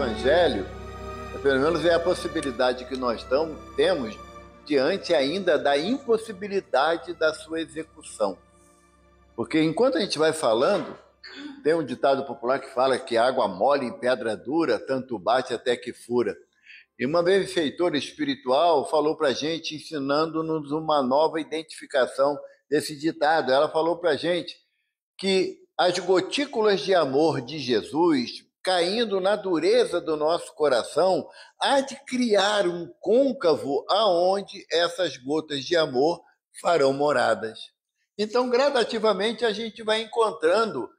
Evangelho, pelo menos é a possibilidade que nós temos diante ainda da impossibilidade da sua execução. Porque enquanto a gente vai falando, tem um ditado popular que fala que água mole em pedra dura, tanto bate até que fura. E uma benfeitora espiritual falou para a gente, ensinando-nos uma nova identificação desse ditado. Ela falou para a gente que as gotículas de amor de Jesus, caindo na dureza do nosso coração, há de criar um côncavo aonde essas gotas de amor farão moradas. Então, gradativamente, a gente vai encontrando,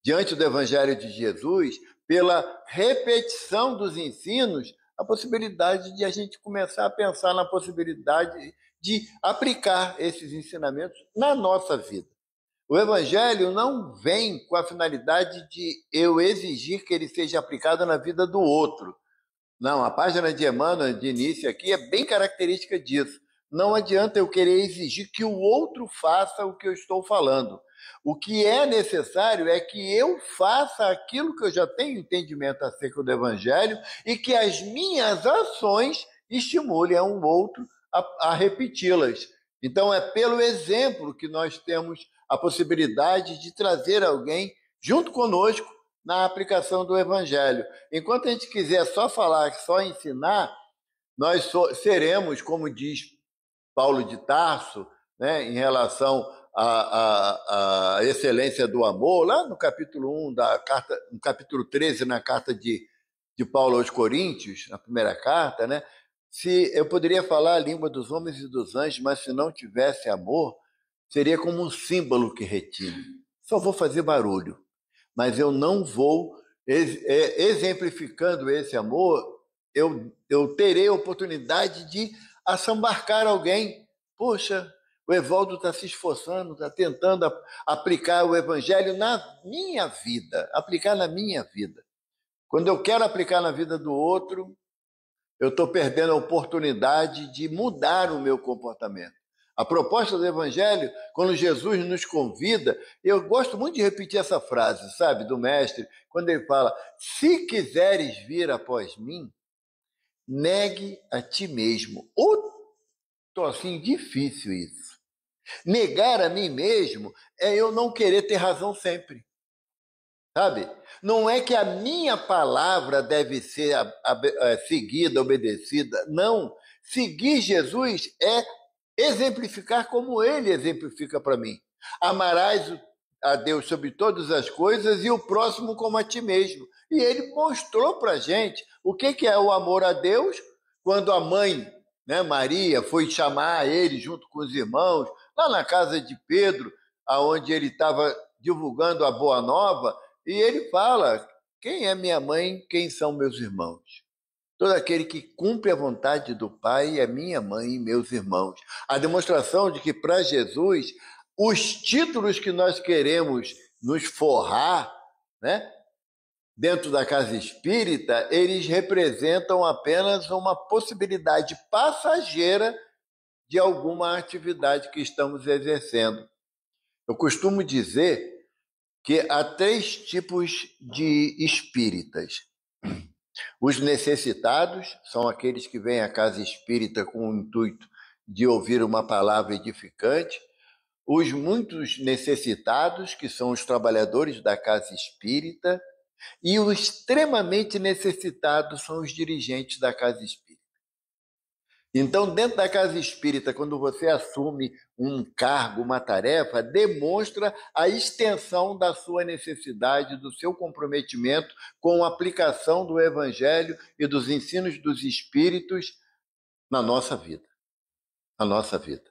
diante do Evangelho de Jesus, pela repetição dos ensinos, a possibilidade de a gente começar a pensar na possibilidade de aplicar esses ensinamentos na nossa vida. O Evangelho não vem com a finalidade de eu exigir que ele seja aplicado na vida do outro. Não, a página de Emmanuel, de início aqui, é bem característica disso. Não adianta eu querer exigir que o outro faça o que eu estou falando. O que é necessário é que eu faça aquilo que eu já tenho entendimento acerca do Evangelho e que as minhas ações estimulem a um outro a repeti-las. Então, é pelo exemplo que nós temos a possibilidade de trazer alguém junto conosco na aplicação do Evangelho. Enquanto a gente quiser só falar, só ensinar, nós seremos, como diz Paulo de Tarso, né, em relação à excelência do amor, lá no capítulo 1 da carta, no capítulo 13, na carta de Paulo aos Coríntios, na primeira carta, né? Se eu poderia falar a língua dos homens e dos anjos, mas se não tivesse amor, seria como um símbolo que retine. Só vou fazer barulho, mas eu não vou, exemplificando esse amor, eu terei a oportunidade de assambarcar alguém. Poxa, o Evaldo está se esforçando, está tentando aplicar o Evangelho na minha vida, aplicar na minha vida. Quando eu quero aplicar na vida do outro, eu estou perdendo a oportunidade de mudar o meu comportamento. A proposta do Evangelho, quando Jesus nos convida, eu gosto muito de repetir essa frase, sabe, do mestre, quando ele fala, se quiseres vir após mim, negue a ti mesmo. Estou assim, difícil isso. Negar a mim mesmo é eu não querer ter razão sempre. Sabe? Não é que a minha palavra deve ser seguida, obedecida. Não. Seguir Jesus é exemplificar como ele exemplifica para mim. Amarás a Deus sobre todas as coisas e o próximo como a ti mesmo. E ele mostrou para a gente o que é o amor a Deus quando a mãe, né, Maria, foi chamar ele junto com os irmãos, lá na casa de Pedro, onde ele estava divulgando a boa nova, e ele fala, quem é minha mãe, quem são meus irmãos? Todo aquele que cumpre a vontade do Pai é minha mãe e meus irmãos. A demonstração de que para Jesus, os títulos que nós queremos nos forrar, né, dentro da casa espírita, eles representam apenas uma possibilidade passageira de alguma atividade que estamos exercendo. Eu costumo dizer que há 3 tipos de espíritas. Os necessitados são aqueles que vêm à casa espírita com o intuito de ouvir uma palavra edificante. Os muitos necessitados, que são os trabalhadores da casa espírita. E os extremamente necessitados são os dirigentes da casa espírita. Então, dentro da casa espírita, quando você assume um cargo, uma tarefa, demonstra a extensão da sua necessidade, do seu comprometimento com a aplicação do Evangelho e dos ensinos dos espíritos na nossa vida. Na nossa vida.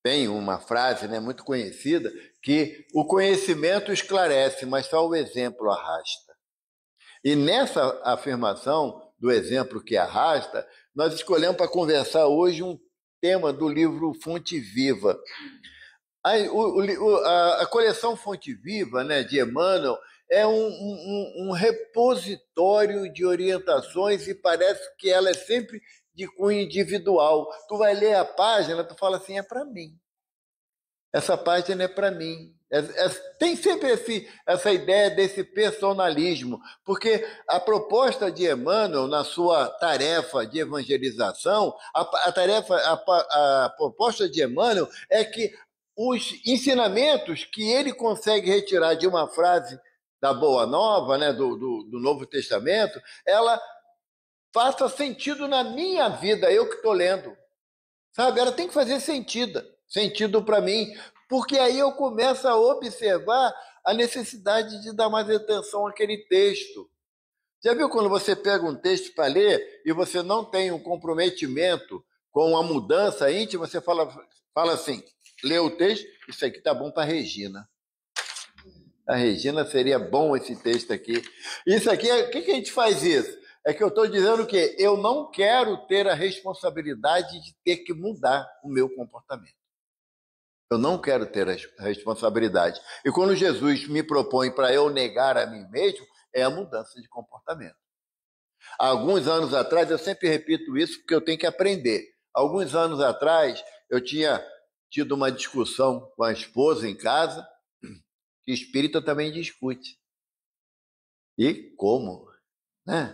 Tem uma frase, né, muito conhecida, que o conhecimento esclarece, mas só o exemplo arrasta. E nessa afirmação do exemplo que arrasta, nós escolhemos para conversar hoje um tema do livro Fonte Viva. A coleção Fonte Viva, né, de Emmanuel, é um repositório de orientações e parece que ela é sempre de cunho individual. Tu vai ler a página, tu fala assim, é para mim. Essa página é para mim. Tem sempre essa ideia desse personalismo, porque a proposta de Emmanuel, na sua tarefa de evangelização, a proposta de Emmanuel é que os ensinamentos que ele consegue retirar de uma frase da Boa Nova, né, do Novo Testamento, ela faça sentido na minha vida, eu que estou lendo. Sabe? Ela tem que fazer sentido para mim, porque aí eu começo a observar a necessidade de dar mais atenção àquele texto. Já viu quando você pega um texto para ler e você não tem um comprometimento com a mudança íntima, você fala assim, lê o texto, isso aqui tá bom para Regina. A Regina seria bom esse texto aqui. Isso aqui, o que a gente faz isso? É que eu estou dizendo que eu não quero ter a responsabilidade de ter que mudar o meu comportamento. Eu não quero ter a responsabilidade. E quando Jesus me propõe para eu negar a mim mesmo, é a mudança de comportamento. Há alguns anos atrás, eu sempre repito isso porque eu tenho que aprender. Alguns anos atrás, eu tinha tido uma discussão com a esposa em casa, que espírita também discute. E como? Né?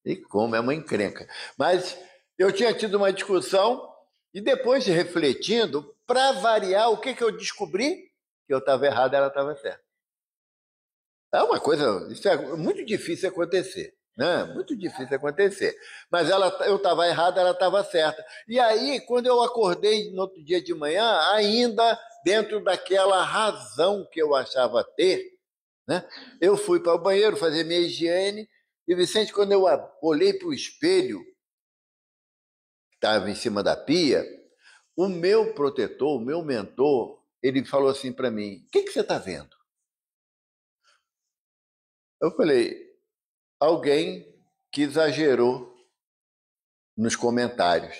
E como? É uma encrenca. Mas eu tinha tido uma discussão e depois de refletindo, para variar, o que eu descobri? Que eu estava errado, ela estava certa. É uma coisa, isso é muito difícil acontecer, né? Muito difícil acontecer. Mas eu estava errado, ela estava certa. E aí, quando eu acordei no outro dia de manhã, ainda dentro daquela razão que eu achava ter, né? Eu fui para o banheiro fazer minha higiene e, Vicente, quando eu olhei para o espelho, que estava em cima da pia, o meu protetor, o meu mentor, ele falou assim para mim, o que você está vendo? Eu falei, alguém que exagerou nos comentários.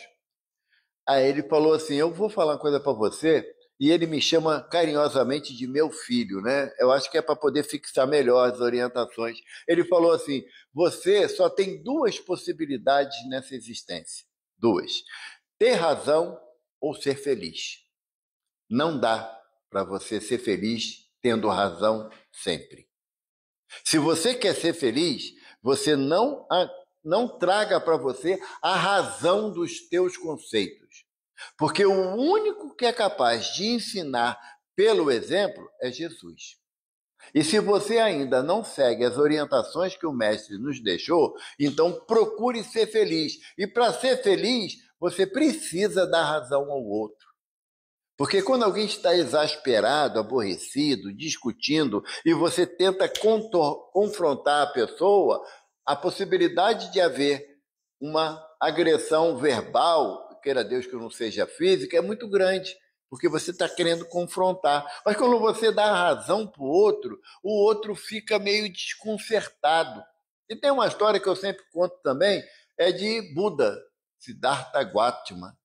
Aí ele falou assim, eu vou falar uma coisa para você, e ele me chama carinhosamente de meu filho, né? Eu acho que é para poder fixar melhor as orientações. Ele falou assim, você só tem duas possibilidades nessa existência. Duas. Ter razão ou ser feliz. Não dá para você ser feliz tendo razão sempre. Se você quer ser feliz, você não traga para você a razão dos teus conceitos. Porque o único que é capaz de ensinar pelo exemplo é Jesus. E se você ainda não segue as orientações que o mestre nos deixou, então procure ser feliz. E para ser feliz, você precisa dar razão ao outro. Porque quando alguém está exasperado, aborrecido, discutindo, e você tenta confrontar a pessoa, a possibilidade de haver uma agressão verbal, queira Deus que não seja física, é muito grande, porque você está querendo confrontar. Mas quando você dá razão para o outro fica meio desconcertado. E tem uma história que eu sempre conto também, é de Buda, Siddhartha Gautama.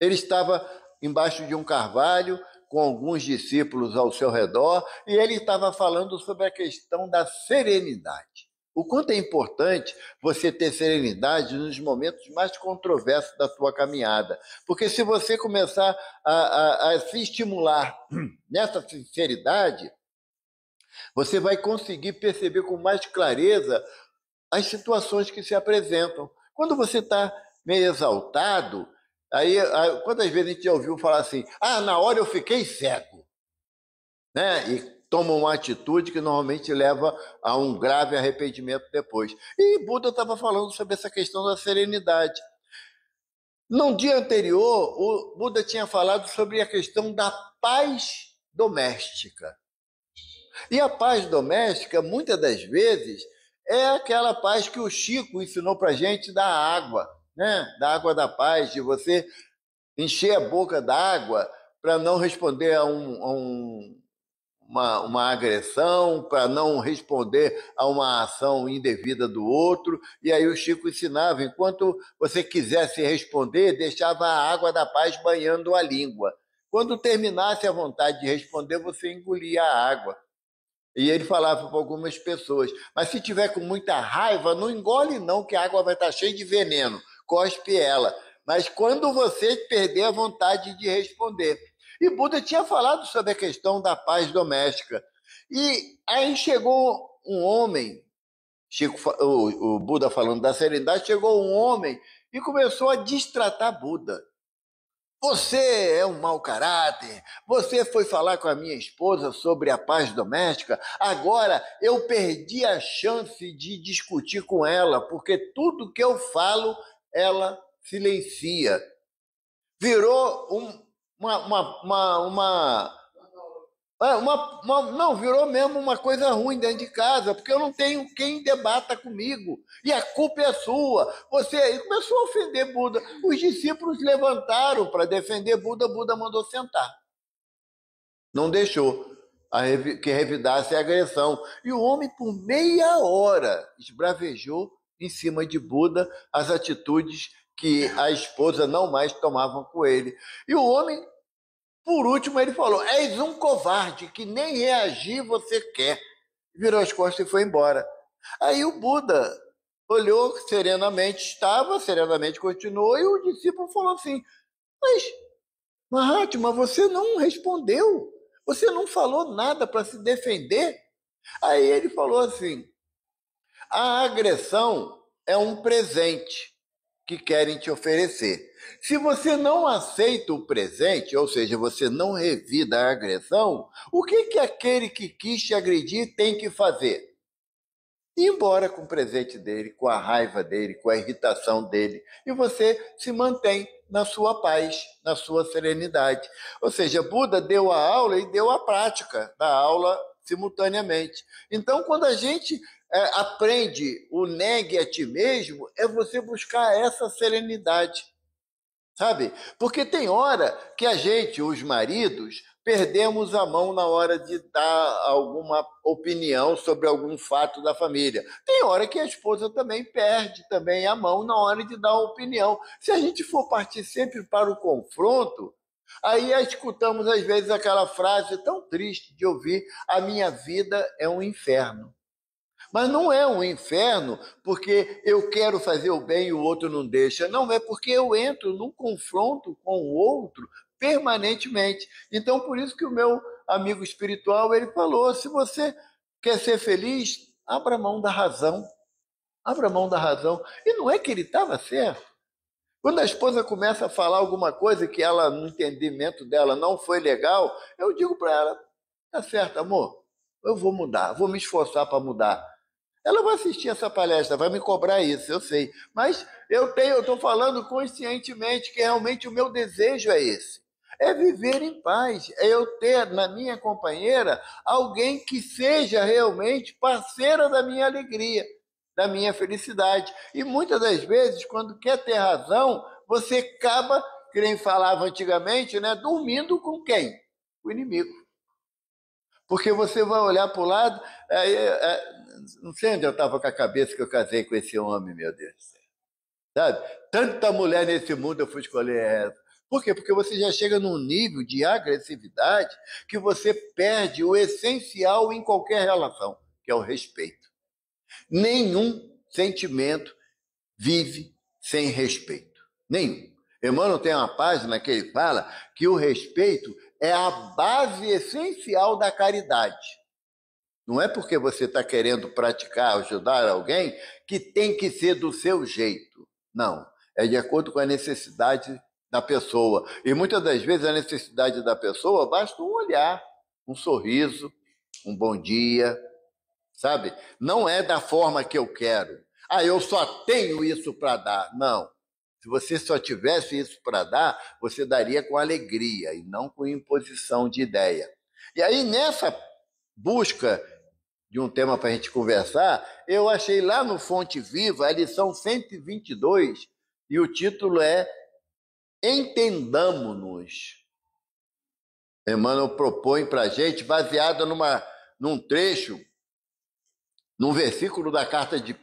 Ele estava embaixo de um carvalho, com alguns discípulos ao seu redor, e ele estava falando sobre a questão da serenidade. O quanto é importante você ter serenidade nos momentos mais controversos da sua caminhada. Porque se você começar a se estimular nessa sinceridade, você vai conseguir perceber com mais clareza as situações que se apresentam. Quando você está meio exaltado, aí quantas vezes a gente já ouviu falar assim, na hora eu fiquei cego, né? E toma uma atitude que normalmente leva a um grave arrependimento depois. E Buda estava falando sobre essa questão da serenidade. No dia anterior, o Buda tinha falado sobre a questão da paz doméstica. E a paz doméstica, muitas das vezes, é aquela paz que o Chico ensinou para a gente da água, né? Da água da paz, de você encher a boca d'água para não responder a uma agressão, para não responder a uma ação indevida do outro. E aí o Chico ensinava, enquanto você quisesse responder, deixava a água da paz banhando a língua. Quando terminasse a vontade de responder, você engolia a água. E ele falava para algumas pessoas, mas se tiver com muita raiva, não engole não, que a água vai estar cheia de veneno, cospe ela. Mas quando você perder a vontade de responder. E Buda tinha falado sobre a questão da paz doméstica. E aí chegou um homem, o Buda falando da serenidade, chegou um homem e começou a destratar Buda. Você é um mau caráter. Você foi falar com a minha esposa sobre a paz doméstica. Agora eu perdi a chance de discutir com ela, porque tudo que eu falo, ela silencia. Virou não, virou mesmo uma coisa ruim dentro de casa, porque eu não tenho quem debata comigo. E a culpa é sua. Você começou a ofender Buda. Os discípulos levantaram para defender Buda, Buda mandou sentar. Não deixou que revidasse a agressão. E o homem, por meia hora, esbravejou em cima de Buda as atitudes que a esposa não mais tomava com ele. E o homem, por último, ele falou: és um covarde que nem reagir você quer. Virou as costas e foi embora. Aí o Buda olhou serenamente, estava, serenamente continuou, e o discípulo falou assim: mas, Mahatma, você não respondeu. Você não falou nada para se defender. Aí ele falou assim: a agressão é um presente que querem te oferecer. Se você não aceita o presente, ou seja, você não revida a agressão, o que aquele que quis te agredir tem que fazer? Ir embora com o presente dele, com a raiva dele, com a irritação dele, e você se mantém na sua paz, na sua serenidade. Ou seja, Buda deu a aula e deu a prática da aula simultaneamente. Então, quando a gente aprende o negue a ti mesmo, é você buscar essa serenidade, sabe? Porque tem hora que a gente, os maridos, perdemos a mão na hora de dar alguma opinião sobre algum fato da família. Tem hora que a esposa também perde também a mão na hora de dar opinião. Se a gente for partir sempre para o confronto, aí escutamos às vezes aquela frase tão triste de ouvir: a minha vida é um inferno. Mas não é um inferno porque eu quero fazer o bem e o outro não deixa. Não, é porque eu entro num confronto com o outro permanentemente. Então, por isso que o meu amigo espiritual, ele falou: se você quer ser feliz, abra mão da razão. Abra mão da razão. E não é que ele estava certo. Quando a esposa começa a falar alguma coisa que ela, no entendimento dela, não foi legal, eu digo para ela: tá certo, amor, eu vou mudar, vou me esforçar para mudar. Ela vai assistir essa palestra, vai me cobrar isso, eu sei. Mas eu estou falando conscientemente que realmente o meu desejo é esse. É viver em paz, é eu ter na minha companheira alguém que seja realmente parceira da minha alegria, da minha felicidade. E muitas das vezes, quando quer ter razão, você acaba, que nem falava antigamente, né, dormindo com quem? O inimigo. Porque você vai olhar para o lado, não sei onde eu estava com a cabeça que eu casei com esse homem, meu Deus do céu. Sabe? Tanta mulher nesse mundo eu fui escolher essa. Por quê? Porque você já chega num nível de agressividade que você perde o essencial em qualquer relação, que é o respeito. Nenhum sentimento vive sem respeito. Nenhum. Emmanuel tem uma página que ele fala que o respeito é a base essencial da caridade. Não é porque você está querendo praticar, ajudar alguém, que tem que ser do seu jeito. Não. É de acordo com a necessidade da pessoa. E muitas das vezes a necessidade da pessoa basta um olhar, um sorriso, um bom dia, sabe? Não é da forma que eu quero. Ah, eu só tenho isso para dar. Não. Se você só tivesse isso para dar, você daria com alegria e não com imposição de ideia. E aí, nessa busca de um tema para a gente conversar, eu achei lá no Fonte Viva a lição 122 e o título é Entendamo-nos. Emmanuel propõe para a gente, baseado num trecho, num versículo da carta de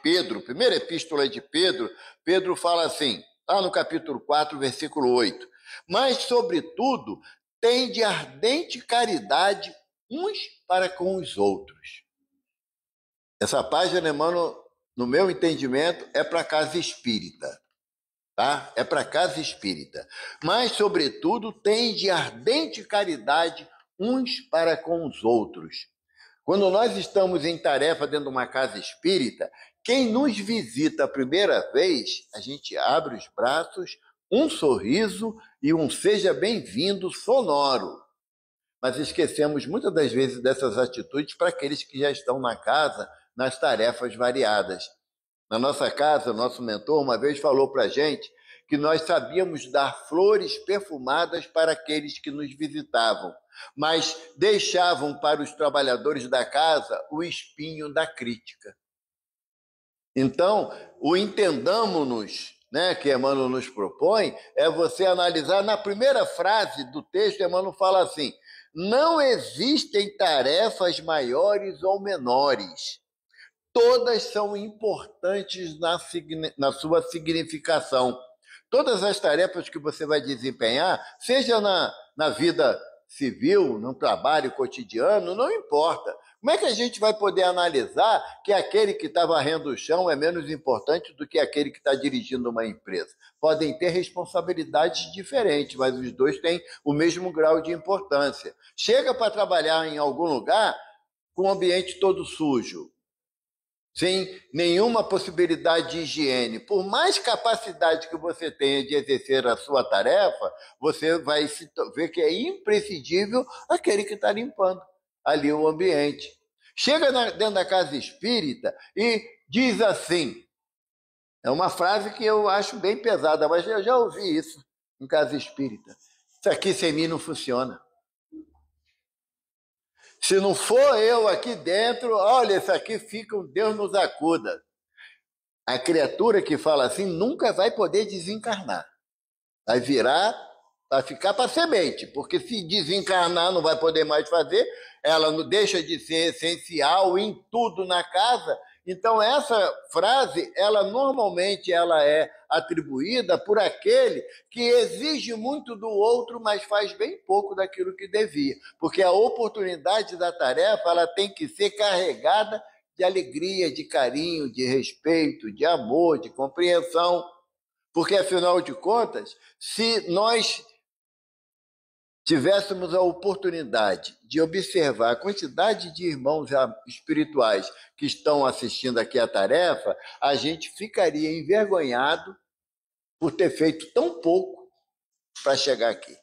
Pedro, primeira epístola de Pedro, Pedro fala assim, lá no capítulo 4, versículo 8: mas, sobretudo, tende ardente caridade uns para com os outros. Essa página, Emmanuel, no meu entendimento, é para a casa espírita, tá? É para casa espírita. Mas, sobretudo, tem de ardente caridade uns para com os outros. Quando nós estamos em tarefa dentro de uma casa espírita, quem nos visita a primeira vez, a gente abre os braços, um sorriso e um seja bem-vindo sonoro. Mas esquecemos muitas das vezes dessas atitudes para aqueles que já estão na casa, nas tarefas variadas. Na nossa casa, o nosso mentor uma vez falou para a gente que nós sabíamos dar flores perfumadas para aqueles que nos visitavam, mas deixavam para os trabalhadores da casa o espinho da crítica. Então, o entendamos-nos, né, que Emmanuel nos propõe, é você analisar na primeira frase do texto. Emmanuel fala assim: não existem tarefas maiores ou menores. Todas são importantes na sua significação. Todas as tarefas que você vai desempenhar, seja na vida civil, no trabalho cotidiano, não importa. Como é que a gente vai poder analisar que aquele que está varrendo o chão é menos importante do que aquele que está dirigindo uma empresa? Podem ter responsabilidades diferentes, mas os dois têm o mesmo grau de importância. Chega para trabalhar em algum lugar com o ambiente todo sujo, sem nenhuma possibilidade de higiene. Por mais capacidade que você tenha de exercer a sua tarefa, você vai ver que é imprescindível aquele que está limpando ali o ambiente. Chega dentro da casa espírita e diz assim, é uma frase que eu acho bem pesada, mas eu já ouvi isso em casa espírita: isso aqui sem mim não funciona. Se não for eu aqui dentro, olha, isso aqui fica um Deus nos acuda. A criatura que fala assim nunca vai poder desencarnar. Vai virar, vai ficar para semente, porque se desencarnar não vai poder mais fazer, ela não deixa de ser essencial em tudo na casa. Então, essa frase, normalmente ela é atribuída por aquele que exige muito do outro, mas faz bem pouco daquilo que devia. Porque a oportunidade da tarefa, ela tem que ser carregada de alegria, de carinho, de respeito, de amor, de compreensão. Porque, afinal de contas, se nós tivéssemos a oportunidade de observar a quantidade de irmãos espirituais que estão assistindo aqui a tarefa, a gente ficaria envergonhado por ter feito tão pouco para chegar aqui.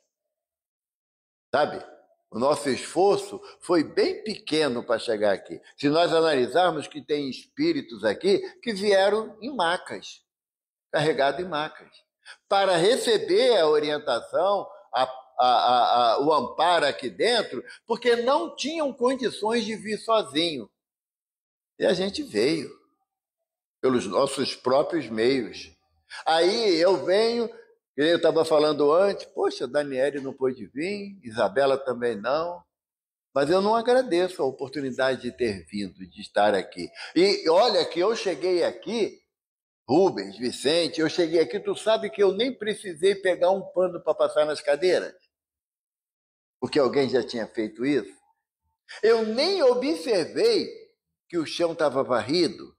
Sabe? O nosso esforço foi bem pequeno para chegar aqui. Se nós analisarmos que tem espíritos aqui que vieram em macas, carregados em macas, para receber a orientação, o amparo aqui dentro, porque não tinham condições de vir sozinho. E a gente veio pelos nossos próprios meios. Aí eu venho, eu estava falando antes, poxa, Daniele não pôde vir, Isabela também não, mas eu não agradeço a oportunidade de ter vindo, de estar aqui. E olha que eu cheguei aqui, Rubens, Vicente, eu cheguei aqui, tu sabe que eu nem precisei pegar um pano para passar nas cadeiras, porque alguém já tinha feito isso. Eu nem observei que o chão estava varrido,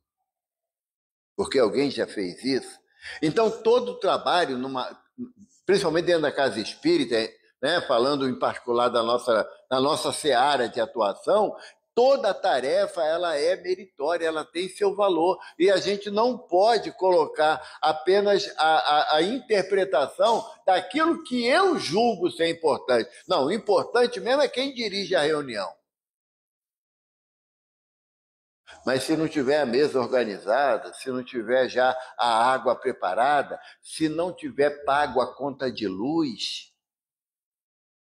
porque alguém já fez isso. Então, todo o trabalho, principalmente dentro da casa espírita, né, falando em particular da nossa seara de atuação, toda tarefa ela é meritória, ela tem seu valor, e a gente não pode colocar apenas a interpretação daquilo que eu julgo ser importante. Não, o importante mesmo é quem dirige a reunião. Mas se não tiver a mesa organizada, se não tiver já a água preparada, se não tiver pago a conta de luz,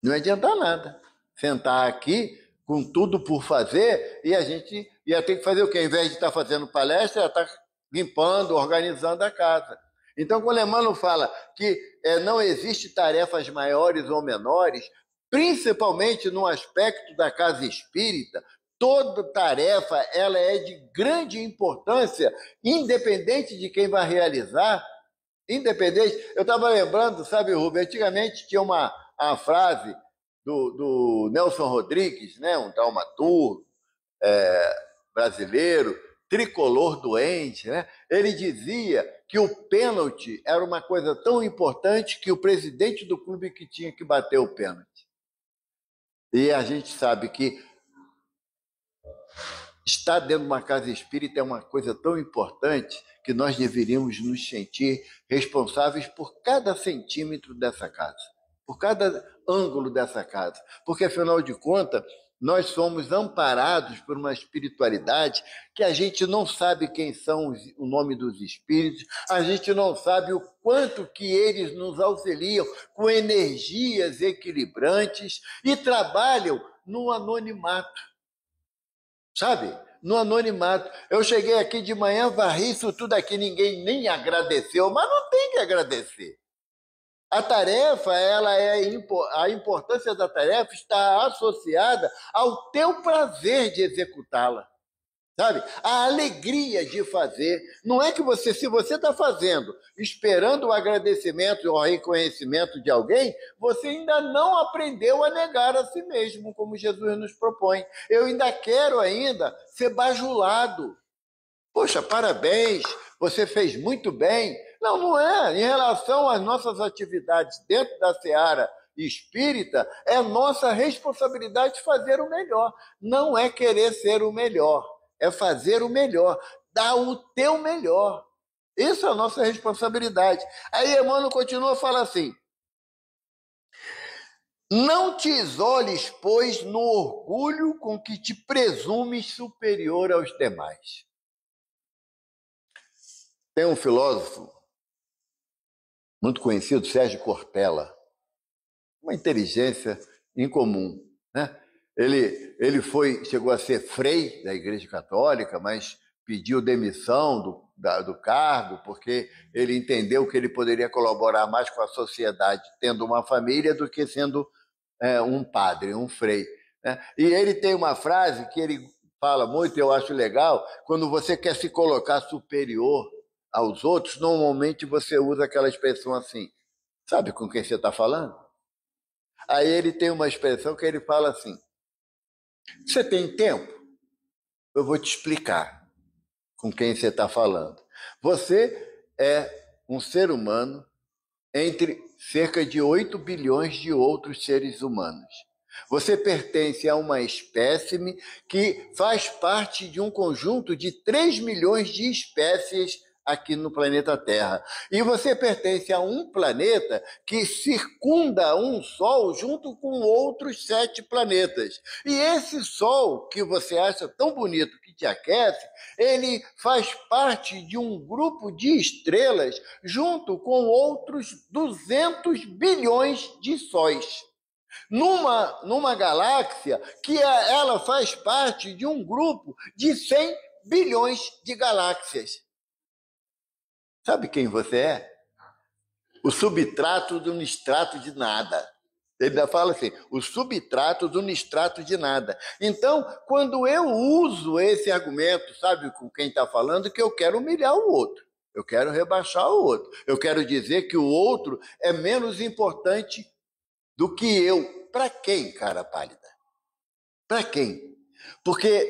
não adianta nada. Sentar aqui com tudo por fazer e a gente ia ter que fazer o quê? Ao invés de estar fazendo palestra, ia estar limpando, organizando a casa. Então, quando Emmanuel fala que não existe tarefas maiores ou menores, principalmente no aspecto da casa espírita, toda tarefa ela é de grande importância, independente de quem vai realizar, independente. Eu estava lembrando, sabe, Rubem, antigamente tinha uma frase do Nelson Rodrigues, né, um dramaturgo brasileiro, tricolor doente, né? Ele dizia que o pênalti era uma coisa tão importante que o presidente do clube que tinha que bater o pênalti. E a gente sabe que estar dentro de uma casa espírita é uma coisa tão importante que nós deveríamos nos sentir responsáveis por cada centímetro dessa casa, por cada ângulo dessa casa, porque, afinal de contas, nós somos amparados por uma espiritualidade que a gente não sabe quem são o nome dos espíritos, a gente não sabe o quanto que eles nos auxiliam com energias equilibrantes e trabalham no anonimato, sabe? No anonimato. Eu cheguei aqui de manhã, varri isso tudo aqui, ninguém nem agradeceu, mas não tem que agradecer. A tarefa, a importância da tarefa está associada ao teu prazer de executá-la, sabe? A alegria de fazer. Não é que se você está fazendo, esperando o agradecimento ou o reconhecimento de alguém, você ainda não aprendeu a negar a si mesmo, como Jesus nos propõe. Eu ainda quero ser bajulado. Poxa, parabéns, você fez muito bem. Não, não é. Em relação às nossas atividades dentro da seara espírita, é nossa responsabilidade fazer o melhor. Não é querer ser o melhor, é fazer o melhor, dar o teu melhor. Isso é a nossa responsabilidade. Aí Emmanuel continua a falar assim: não te isoles, pois, no orgulho com que te presumes superior aos demais. Tem um filósofo muito conhecido, Sérgio Cortella, uma inteligência incomum, né? Ele chegou a ser frei da Igreja Católica, mas pediu demissão do cargo porque ele entendeu que ele poderia colaborar mais com a sociedade tendo uma família do que sendo um padre, um frei, né? E ele tem uma frase que ele fala muito, eu acho legal: quando você quer se colocar superior aos outros, normalmente você usa aquela expressão assim, sabe com quem você está falando? Aí ele tem uma expressão que ele fala assim: você tem tempo? Eu vou te explicar com quem você está falando. Você é um ser humano entre cerca de 8 bilhões de outros seres humanos. Você pertence a uma espécime que faz parte de um conjunto de 3 milhões de espécies aqui no planeta Terra. E você pertence a um planeta que circunda um Sol junto com outros 7 planetas. E esse Sol que você acha tão bonito, que te aquece, ele faz parte de um grupo de estrelas junto com outros 200 bilhões de sóis. Numa galáxia que ela faz parte de um grupo de 100 bilhões de galáxias. Sabe quem você é? O substrato do nistrato de nada. Ele ainda fala assim, o substrato do nistrato de nada. Então, quando eu uso esse argumento, sabe com quem está falando, que eu quero humilhar o outro. Eu quero rebaixar o outro. Eu quero dizer que o outro é menos importante do que eu. Para quem, cara pálida? Para quem? Porque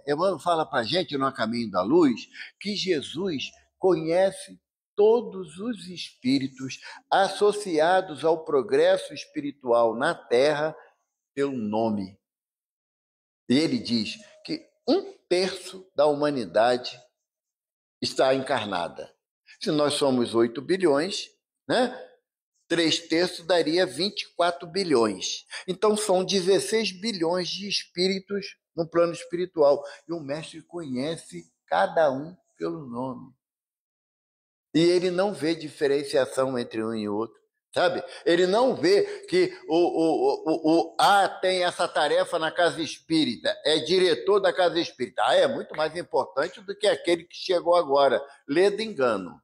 Emmanuel fala para a gente no Caminho da Luz que Jesus conhece todos os espíritos associados ao progresso espiritual na Terra pelo nome. E ele diz que 1/3 da humanidade está encarnada. Se nós somos 8 bilhões, né? 3/3 daria 24 bilhões. Então, são 16 bilhões de espíritos no plano espiritual. E o mestre conhece cada um pelo nome. E ele não vê diferenciação entre um e outro, sabe? Ele não vê que o A tem essa tarefa na casa espírita, é diretor da casa espírita. É muito mais importante do que aquele que chegou agora. Lê do engano.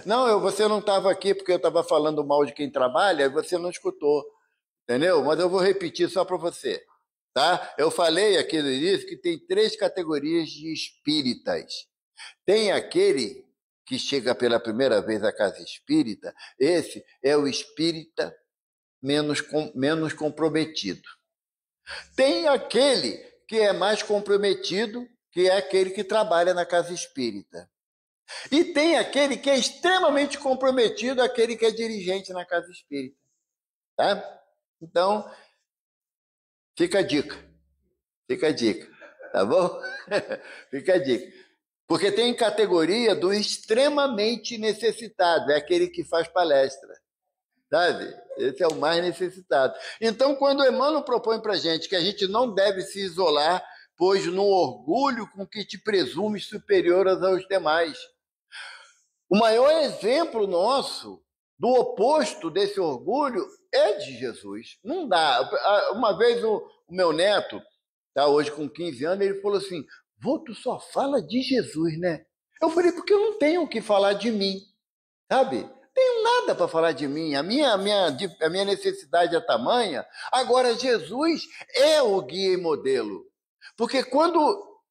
Não, você não estava aqui porque eu estava falando mal de quem trabalha e você não escutou, entendeu? Mas eu vou repetir só para você, tá? Eu falei aqui no início que tem 3 categorias de espíritas. Tem aquele que chega pela primeira vez à casa espírita, esse é o espírita menos comprometido. Tem aquele que é mais comprometido, que é aquele que trabalha na casa espírita. E tem aquele que é extremamente comprometido, aquele que é dirigente na casa espírita. Tá? Então, fica a dica. Fica a dica. Tá bom? Fica a dica. Porque tem categoria do extremamente necessitado, é aquele que faz palestra. Sabe? Esse é o mais necessitado. Então, quando Emmanuel propõe para a gente que a gente não deve se isolar, pois no orgulho com que te presumes superior aos demais. O maior exemplo nosso do oposto desse orgulho é de Jesus. Não dá. Uma vez o meu neto, tá hoje com 15 anos, ele falou assim: vô, tu só fala de Jesus, né? Eu falei, porque eu não tenho o que falar de mim, sabe? Tenho nada para falar de mim, a minha necessidade é tamanha. Agora, Jesus é o guia e modelo. Porque quando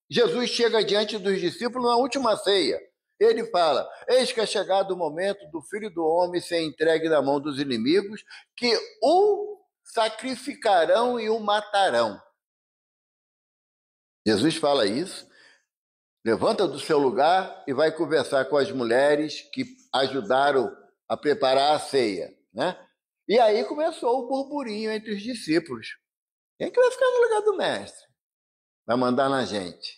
Jesus chega diante dos discípulos na última ceia, ele fala: eis que é chegado o momento do Filho do Homem ser entregue na mão dos inimigos, que o sacrificarão e o matarão. Jesus fala isso, levanta do seu lugar e vai conversar com as mulheres que ajudaram a preparar a ceia, né? E aí começou o burburinho entre os discípulos. Quem que vai ficar no lugar do mestre? Vai mandar na gente.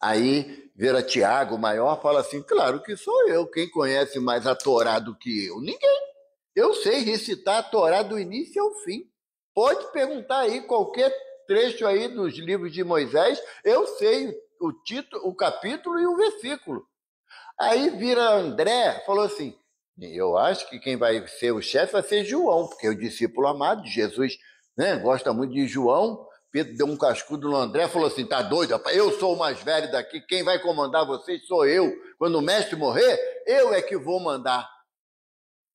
Aí vira Tiago, o maior, fala assim: claro que sou eu. Quem conhece mais a Torá do que eu? Ninguém. Eu sei recitar a Torá do início ao fim. Pode perguntar aí qualquer trecho aí dos livros de Moisés, eu sei o título, o capítulo e o versículo. Aí vira André, falou assim: eu acho que quem vai ser o chefe vai ser João, porque é o discípulo amado de Jesus, né? Gosta muito de João. Pedro deu um cascudo no André, falou assim: tá doido, rapaz? Eu sou o mais velho daqui, quem vai comandar vocês sou eu. Quando o mestre morrer, eu é que vou mandar.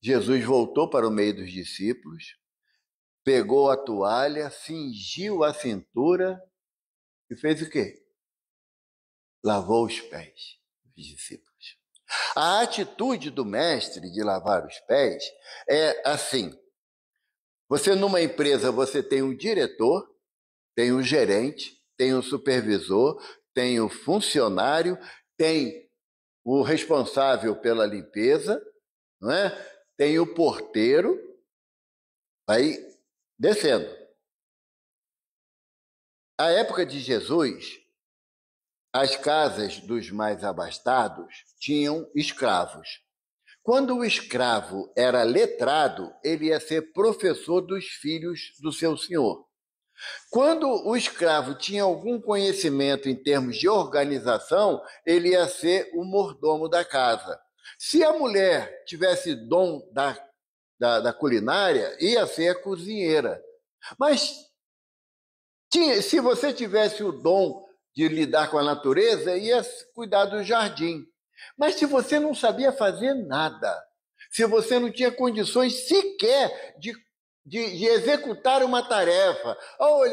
Jesus voltou para o meio dos discípulos, pegou a toalha, cingiu a cintura e fez o quê? Lavou os pés dos discípulos. A atitude do mestre de lavar os pés é assim: você numa empresa, você tem um diretor, tem um gerente, tem um supervisor, tem o funcionário, tem o responsável pela limpeza, não é? Tem o porteiro, aí descendo. A época de Jesus, as casas dos mais abastados tinham escravos. Quando o escravo era letrado, ele ia ser professor dos filhos do seu senhor. Quando o escravo tinha algum conhecimento em termos de organização, ele ia ser o mordomo da casa. Se a mulher tivesse dom da culinária, ia ser a cozinheira. Mas se você tivesse o dom de lidar com a natureza, ia cuidar do jardim. Mas se você não sabia fazer nada, se você não tinha condições sequer de executar uma tarefa,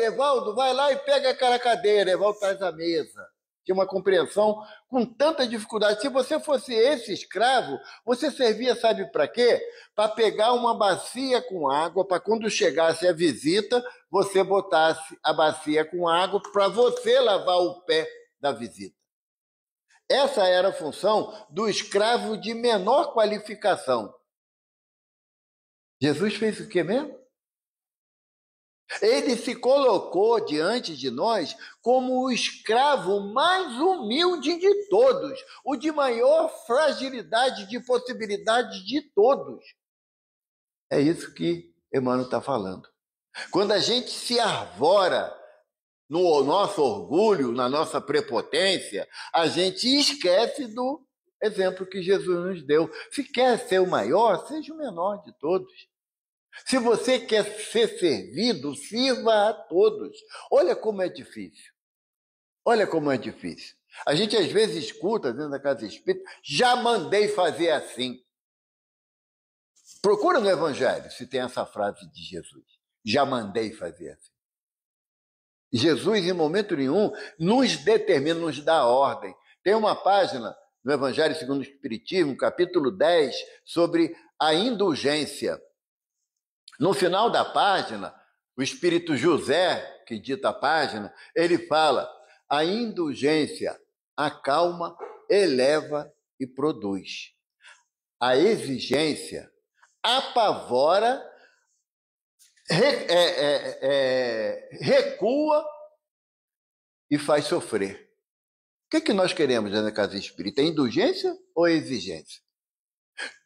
Evaldo, vai lá e pega aquela cadeira, Evaldo traz a mesa. Tinha uma compreensão com tanta dificuldade. Se você fosse esse escravo, você servia, sabe para quê? Para pegar uma bacia com água, para quando chegasse a visita, você botasse a bacia com água para você lavar o pé da visita. Essa era a função do escravo de menor qualificação. Jesus fez o quê mesmo? Ele se colocou diante de nós como o escravo mais humilde de todos, o de maior fragilidade de possibilidade de todos. É isso que Emmanuel está falando. Quando a gente se arvora no nosso orgulho, na nossa prepotência, a gente esquece do exemplo que Jesus nos deu. Se quer ser o maior, seja o menor de todos. Se você quer ser servido, sirva a todos. Olha como é difícil. Olha como é difícil. A gente às vezes escuta dentro da casa espírita: já mandei fazer assim. Procura no Evangelho se tem essa frase de Jesus: já mandei fazer assim. Jesus, em momento nenhum, nos determina, nos dá ordem. Tem uma página no Evangelho segundo o Espiritismo, capítulo 10, sobre a indulgência. No final da página, O espírito José, que dita a página, ele fala: a indulgência acalma, eleva e produz. A exigência apavora, recua e faz sofrer. O que nós queremos na casa espírita? Indulgência ou exigência?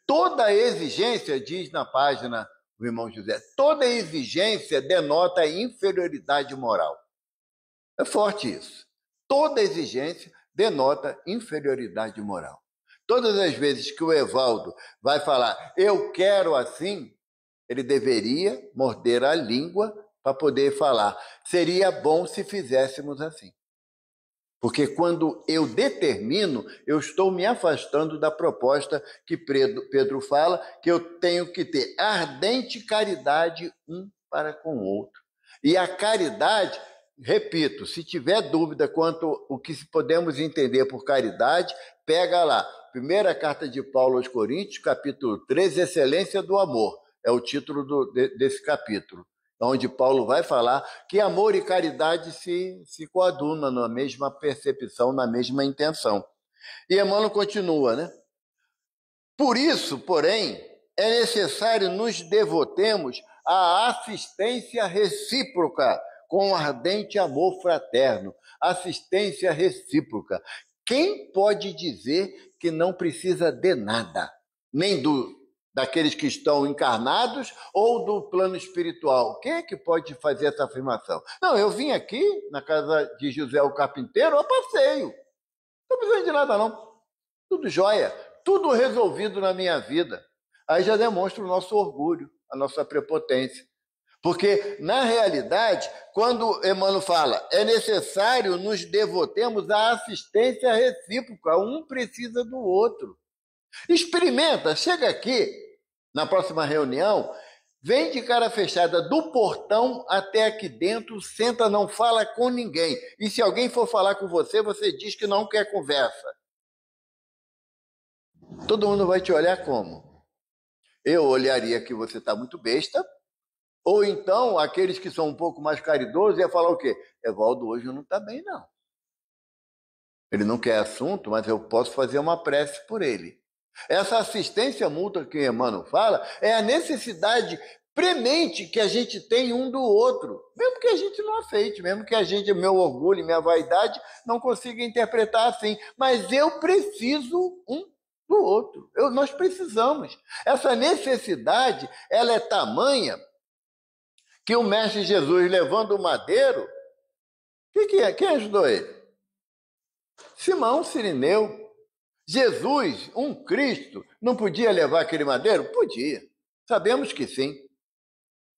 Toda exigência, diz na página o irmão José, toda exigência denota inferioridade moral. É forte isso. Toda exigência denota inferioridade moral. Todas as vezes que o Evaldo vai falar, eu quero assim, ele deveria morder a língua para poder falar. Seria bom se fizéssemos assim. Porque quando eu determino, eu estou me afastando da proposta que Pedro fala, que eu tenho que ter ardente caridade um para com o outro. E a caridade, repito, se tiver dúvida quanto o que podemos entender por caridade, pega lá, primeira carta de Paulo aos Coríntios, capítulo 13, Excelência do Amor, é o título desse capítulo, onde Paulo vai falar que amor e caridade se coadunam na mesma percepção, na mesma intenção. E Emmanuel continua, né? Por isso, porém, é necessário nos devotemos à assistência recíproca com ardente amor fraterno. Assistência recíproca. Quem pode dizer que não precisa de nada? Nem daqueles que estão encarnados ou do plano espiritual. Quem é que pode fazer essa afirmação? Não, eu vim aqui na casa de José o Carpinteiro a passeio. Não precisa de nada, não. Tudo jóia, tudo resolvido na minha vida. Aí já demonstra o nosso orgulho, a nossa prepotência. Porque, na realidade, quando Emmanuel fala, é necessário nos devotemos à assistência recíproca, um precisa do outro. Experimenta, chega aqui, na próxima reunião, vem de cara fechada do portão até aqui dentro, senta, não fala com ninguém. E se alguém for falar com você, você diz que não quer conversa. Todo mundo vai te olhar como? Eu olharia que você está muito besta, ou então aqueles que são um pouco mais caridosos iam falar o quê? Evaldo hoje não está bem, não. Ele não quer assunto, mas eu posso fazer uma prece por ele. Essa assistência mútua que Emmanuel fala é a necessidade premente que a gente tem um do outro, mesmo que a gente não aceite, mesmo que a gente, meu orgulho, minha vaidade, não consiga interpretar assim, mas eu preciso um do outro, nós precisamos. Essa necessidade, ela é tamanha que o Mestre Jesus, levando o madeiro, quem ajudou ele? Simão Cirineu. Jesus, um Cristo, não podia levar aquele madeiro? Podia. Sabemos que sim.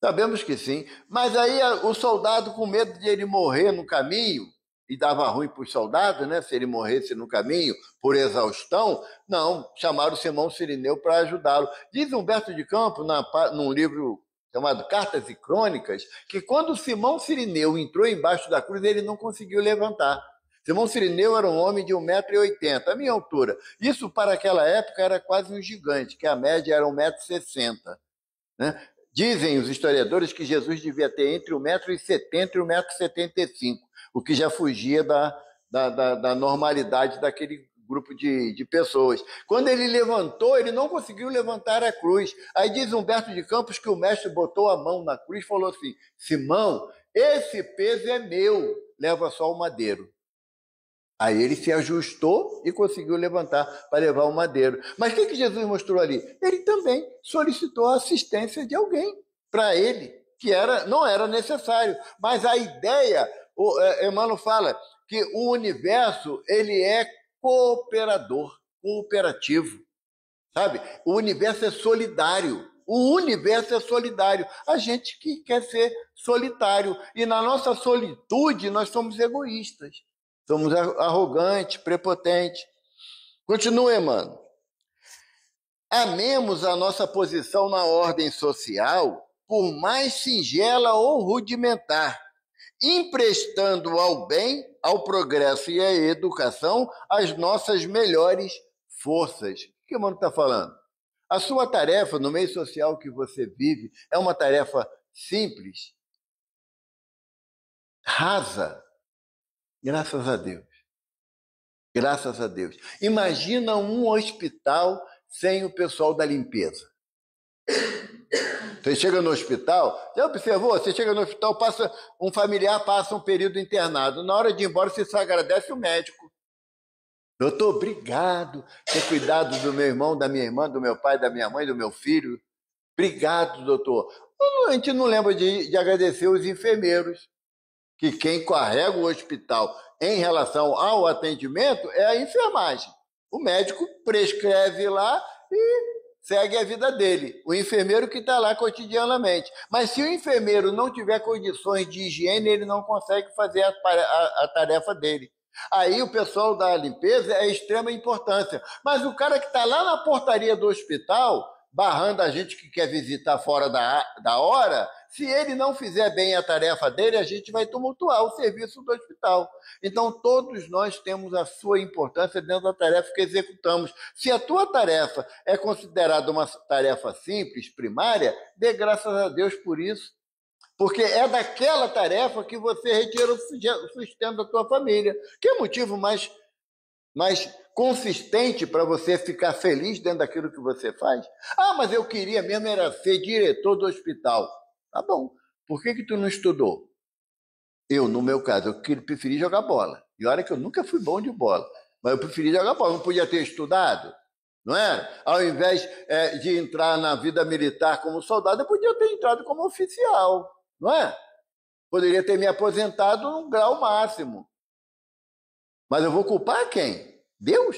Sabemos que sim. Mas aí o soldado, com medo de ele morrer no caminho, e dava ruim para os soldados, né? Se ele morresse no caminho por exaustão, não, chamaram Simão Cirineu para ajudá-lo. Diz Humberto de Campos, num livro chamado Cartas e Crônicas, que quando Simão Cirineu entrou embaixo da cruz, ele não conseguiu levantar. Simão Cirineu era um homem de 1,80 m, a minha altura. Isso, para aquela época, era quase um gigante, que a média era 1,60 m. Né? Dizem os historiadores que Jesus devia ter entre 1,70 m e 1,75 m, o que já fugia da normalidade daquele grupo de pessoas. Quando ele levantou, ele não conseguiu levantar a cruz. Aí diz Humberto de Campos que o mestre botou a mão na cruz e falou assim: Simão, esse peso é meu, leva só o madeiro. Aí ele se ajustou e conseguiu levantar para levar o madeiro. Mas o que Jesus mostrou ali? Ele também solicitou a assistência de alguém para ele, que não era necessário. Mas a ideia, Emmanuel fala que o universo ele é cooperativo. Sabe? O universo é solidário. O universo é solidário. A gente que quer ser solitário. E na nossa solitude nós somos egoístas. Somos arrogantes, prepotentes. Continua, Emmanuel. Amemos a nossa posição na ordem social, por mais singela ou rudimentar, emprestando ao bem, ao progresso e à educação as nossas melhores forças. O que o Emmanuel está falando? A sua tarefa no meio social que você vive é uma tarefa simples, rasa. Graças a Deus. Graças a Deus. Imagina um hospital sem o pessoal da limpeza. Você chega no hospital, já observou? Você chega no hospital, um familiar passa um período internado. Na hora de ir embora, você só agradece o médico. Doutor, obrigado por ter cuidado do meu irmão, da minha irmã, do meu pai, da minha mãe, do meu filho. Obrigado, doutor. A gente não lembra de agradecer os enfermeiros, que quem carrega o hospital em relação ao atendimento é a enfermagem. O médico prescreve lá e segue a vida dele. O enfermeiro que está lá cotidianamente. Mas se o enfermeiro não tiver condições de higiene, ele não consegue fazer a tarefa dele. Aí o pessoal da limpeza é extrema importância. Mas o cara que está lá na portaria do hospital, barrando a gente que quer visitar fora da hora, se ele não fizer bem a tarefa dele, a gente vai tumultuar o serviço do hospital. Então, todos nós temos a sua importância dentro da tarefa que executamos. Se a tua tarefa é considerada uma tarefa simples, primária, dê graças a Deus por isso. Porque é daquela tarefa que você retira o sustento da tua família. Que é motivo mais consistente para você ficar feliz dentro daquilo que você faz? Ah, mas eu queria mesmo era ser diretor do hospital. Tá bom. Por que tu não estudou? Eu, no meu caso, eu preferi jogar bola. E olha que eu nunca fui bom de bola. Mas eu preferi jogar bola. Não podia ter estudado? Não é? Ao invés de entrar na vida militar como soldado, eu podia ter entrado como oficial. Não é? Poderia ter me aposentado no grau máximo. Mas eu vou culpar quem? Deus?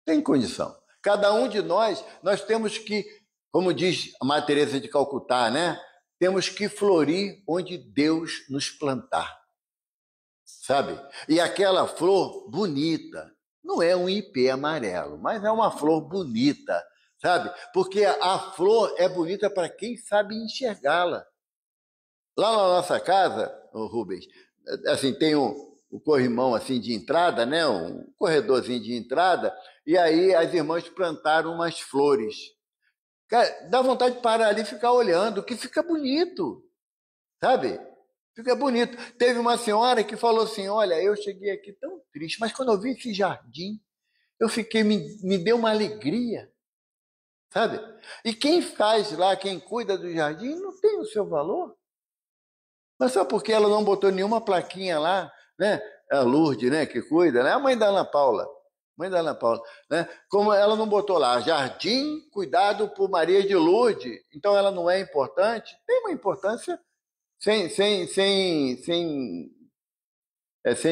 Tem condição. Cada um de nós temos que, como diz a Madre Teresa de Calcutá, né? Temos que florir onde Deus nos plantar. Sabe? E aquela flor bonita, não é um ipê amarelo, mas é uma flor bonita, sabe? Porque a flor é bonita para quem sabe enxergá-la. Lá na nossa casa, Rubens, assim, tem o corrimão assim de entrada, né? Um corredorzinho de entrada, e aí as irmãs plantaram umas flores. Cara, dá vontade de parar ali e ficar olhando, que fica bonito, sabe? Fica bonito. Teve uma senhora que falou assim, olha, eu cheguei aqui tão triste, mas quando eu vi esse jardim, eu fiquei, me deu uma alegria, sabe? E quem faz lá, quem cuida do jardim, não tem o seu valor. Mas só porque ela não botou nenhuma plaquinha lá, né? A Lourdes, né, que cuida, né? A mãe da Ana Paula. Mãe da Ana Paula, né? Como ela não botou lá, jardim cuidado por Maria de Lourdes, então ela não é importante? Tem uma importância sem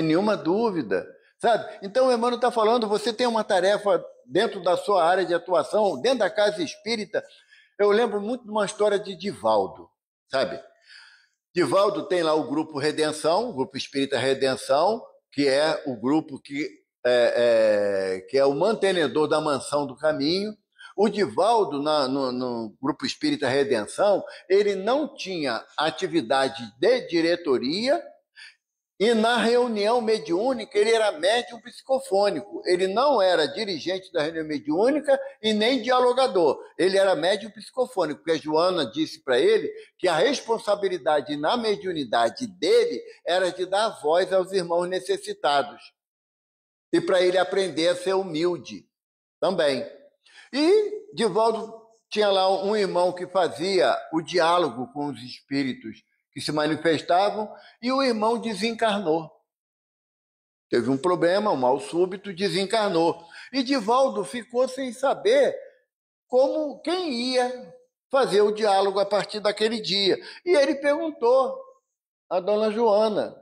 nenhuma dúvida, sabe? Então o Emmanuel está falando, você tem uma tarefa dentro da sua área de atuação, dentro da casa espírita. Eu lembro muito de uma história de Divaldo, sabe? Divaldo tem lá o grupo Redenção, o grupo Espírita Redenção, que é o grupo que é o mantenedor da mansão do caminho. O Divaldo, no grupo Espírita Redenção, ele não tinha atividade de diretoria e na reunião mediúnica ele era médium psicofônico. Ele não era dirigente da reunião mediúnica e nem dialogador. Ele era médium psicofônico, porque a Joana disse para ele que a responsabilidade na mediunidade dele era de dar voz aos irmãos necessitados. E para ele aprender a ser humilde também. E Divaldo tinha lá um irmão que fazia o diálogo com os espíritos que se manifestavam, e o irmão desencarnou. Teve um problema, um mal súbito, desencarnou. E Divaldo ficou sem saber quem ia fazer o diálogo a partir daquele dia. E ele perguntou à dona Joana.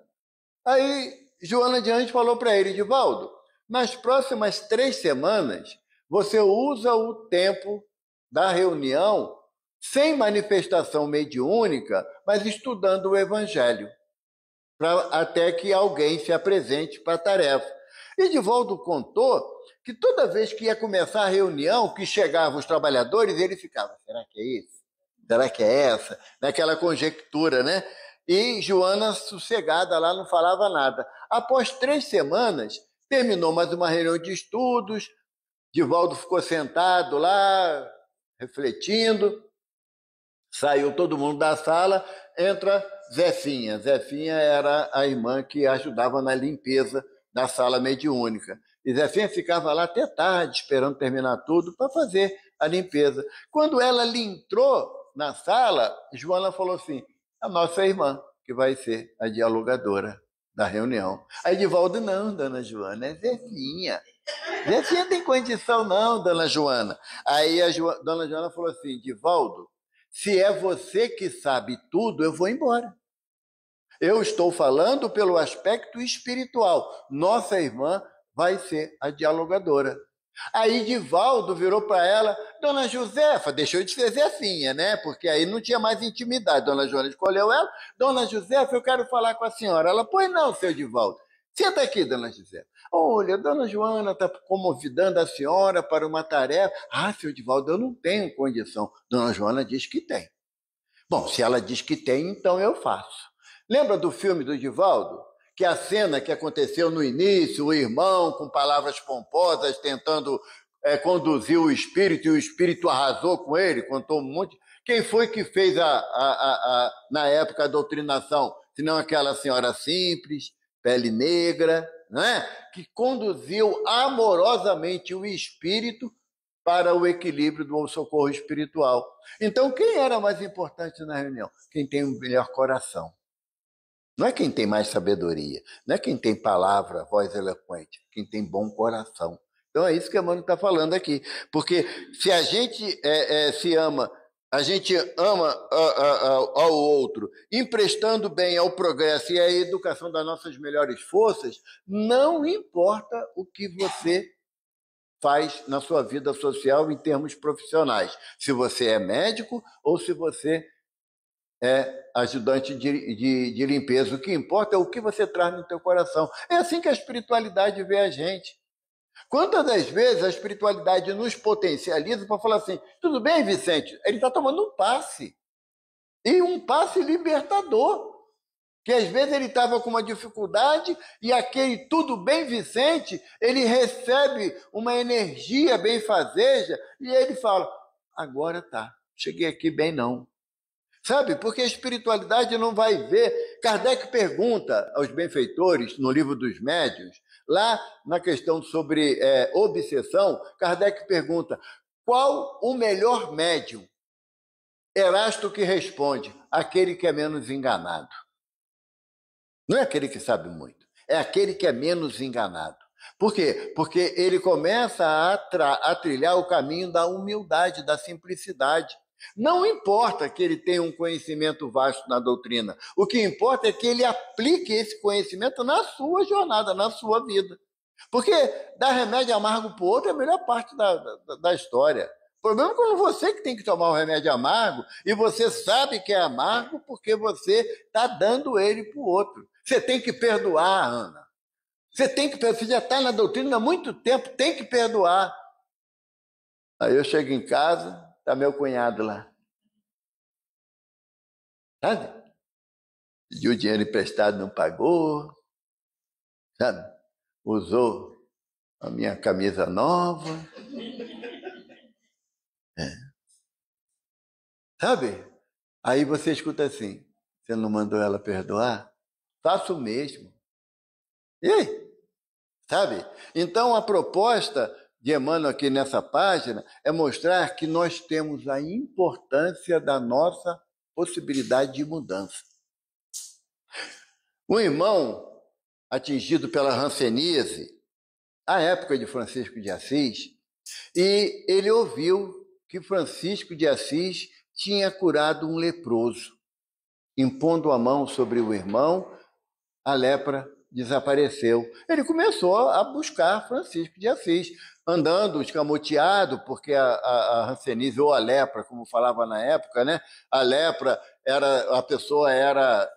Aí Joana de Anjos falou para ele, Divaldo, nas próximas 3 semanas, você usa o tempo da reunião sem manifestação mediúnica, mas estudando o Evangelho, até que alguém se apresente para a tarefa. E Divaldo contou que toda vez que ia começar a reunião, que chegavam os trabalhadores, ele ficava, será que é isso? Será que é essa? Naquela conjectura, né? E Joana, sossegada lá, não falava nada. Após 3 semanas, terminou mais uma reunião de estudos, Divaldo ficou sentado lá, refletindo, saiu todo mundo da sala, entra Zefinha. Zefinha era a irmã que ajudava na limpeza da sala mediúnica. E Zefinha ficava lá até tarde, esperando terminar tudo, para fazer a limpeza. Quando ela entrou na sala, Joana falou assim, a nossa irmã, que vai ser a dialogadora da reunião. Aí Divaldo, não, dona Joana, é Zefinha. Zefinha tem condição não, dona Joana. Aí dona Joana falou assim, Divaldo, se é você que sabe tudo, eu vou embora. Eu estou falando pelo aspecto espiritual. Nossa irmã vai ser a dialogadora. Aí Divaldo virou para ela, dona Josefa, deixou de ser Zefinha, né? Porque aí não tinha mais intimidade. Dona Joana escolheu ela. Dona Josefa, eu quero falar com a senhora. Ela, pois não, seu Divaldo. Senta aqui, dona Josefa. Olha, dona Joana está convidando a senhora para uma tarefa. Ah, seu Divaldo, eu não tenho condição. Dona Joana diz que tem. Bom, se ela diz que tem, então eu faço. Lembra do filme do Divaldo? Que a cena que aconteceu no início, o irmão com palavras pomposas tentando conduzir o espírito, e o espírito arrasou com ele, contou um monte. Quem foi que fez na época a doutrinação? Se não aquela senhora simples, pele negra, não é? Que conduziu amorosamente o espírito para o equilíbrio do socorro espiritual. Então, quem era mais importante na reunião? Quem tem o melhor coração. Não é quem tem mais sabedoria, não é quem tem palavra, voz eloquente, quem tem bom coração. Então é isso que a Emmanuel está falando aqui. Porque se a gente se ama, a gente ama ao outro, emprestando bem ao progresso e à educação das nossas melhores forças, não importa o que você faz na sua vida social em termos profissionais. Se você é médico ou se você é ajudante de limpeza. O que importa é o que você traz no teu coração. É assim que a espiritualidade vê a gente. Quantas das vezes a espiritualidade nos potencializa para falar assim, tudo bem, Vicente? Ele está tomando um passe. E um passe libertador. Que às vezes ele estava com uma dificuldade e aquele tudo bem, Vicente, ele recebe uma energia benfazeja e ele fala, agora tá, cheguei aqui bem não. Sabe? Porque a espiritualidade não vai ver. Kardec pergunta aos benfeitores, no livro dos médiuns, lá na questão sobre obsessão, Kardec pergunta, qual o melhor médium? Erasto que responde, aquele que é menos enganado. Não é aquele que sabe muito, é aquele que é menos enganado. Por quê? Porque ele começa a trilhar o caminho da humildade, da simplicidade. Não importa que ele tenha um conhecimento vasto na doutrina, o que importa é que ele aplique esse conhecimento na sua jornada, na sua vida. Porque dar remédio amargo para o outro é a melhor parte da história. O problema é quando você que tem que tomar o remédio amargo e você sabe que é amargo porque você está dando ele para o outro. Você tem que perdoar, Ana. Você já está na doutrina há muito tempo, tem que perdoar. Aí eu chego em casa, está meu cunhado lá. Sabe? Pediu dinheiro emprestado, não pagou. Sabe? Usou a minha camisa nova. Sabe? Aí você escuta assim, você não mandou ela perdoar? Faça o mesmo. E aí? Sabe? Então, a proposta de Emmanuel aqui nessa página é mostrar que nós temos a importância da nossa possibilidade de mudança. Um irmão atingido pela hanseníase, à época de Francisco de Assis, e ele ouviu que Francisco de Assis tinha curado um leproso. Impondo a mão sobre o irmão, a lepra desapareceu. Ele começou a buscar Francisco de Assis, andando escamoteado, porque a hanseníase, ou a lepra, como falava na época, né? A lepra, a pessoa era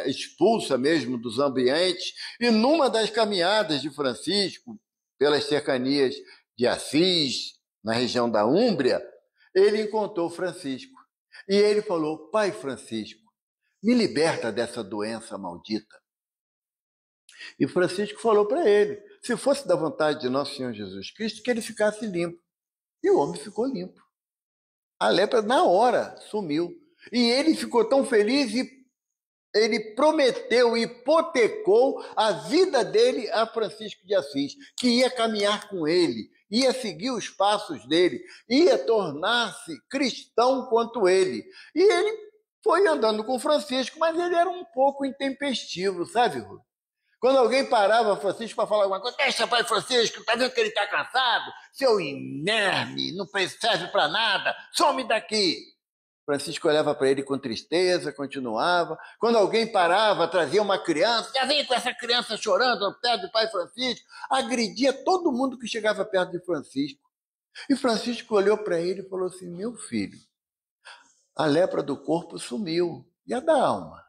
expulsa mesmo dos ambientes, e numa das caminhadas de Francisco, pelas cercanias de Assis, na região da Úmbria, ele encontrou Francisco. E ele falou, Pai Francisco, me liberta dessa doença maldita. E Francisco falou para ele, se fosse da vontade de nosso Senhor Jesus Cristo, que ele ficasse limpo. E o homem ficou limpo. A lepra, na hora, sumiu. E ele ficou tão feliz e ele prometeu, hipotecou a vida dele a Francisco de Assis, que ia caminhar com ele, ia seguir os passos dele, ia tornar-se cristão quanto ele. E ele foi andando com Francisco, mas ele era um pouco intempestivo, sabe, Rui? Quando alguém parava Francisco para falar alguma coisa, deixa pai Francisco, tá vendo que ele está cansado? Seu inerme, não serve para nada, some daqui. Francisco olhava para ele com tristeza, continuava. Quando alguém parava, trazia uma criança, já vem com essa criança chorando perto do pai Francisco, agredia todo mundo que chegava perto de Francisco. E Francisco olhou para ele e falou assim: meu filho, a lepra do corpo sumiu, e a da alma?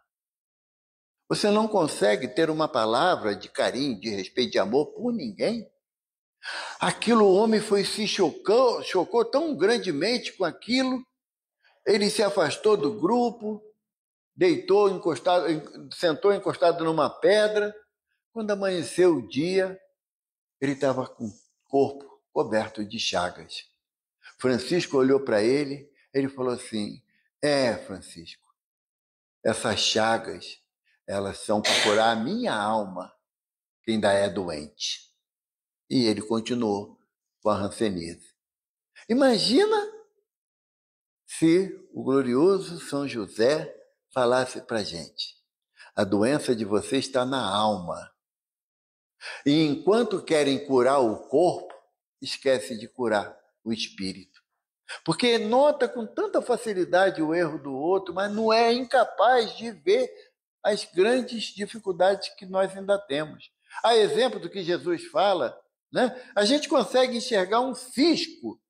Você não consegue ter uma palavra de carinho, de respeito, de amor por ninguém? Aquilo, o homem se chocou tão grandemente com aquilo, ele se afastou do grupo, sentou encostado numa pedra. Quando amanheceu o dia, ele estava com o corpo coberto de chagas. Francisco olhou para ele, ele falou assim: Francisco, essas chagas, elas são para curar a minha alma, que ainda é doente. E ele continuou com a hanseníase. Imagina se o glorioso São José falasse para a gente: a doença de você está na alma. E enquanto querem curar o corpo, esquece de curar o espírito. Porque nota com tanta facilidade o erro do outro, mas não é incapaz de ver as grandes dificuldades que nós ainda temos. A exemplo do que Jesus fala, né? A gente consegue enxergar um cisco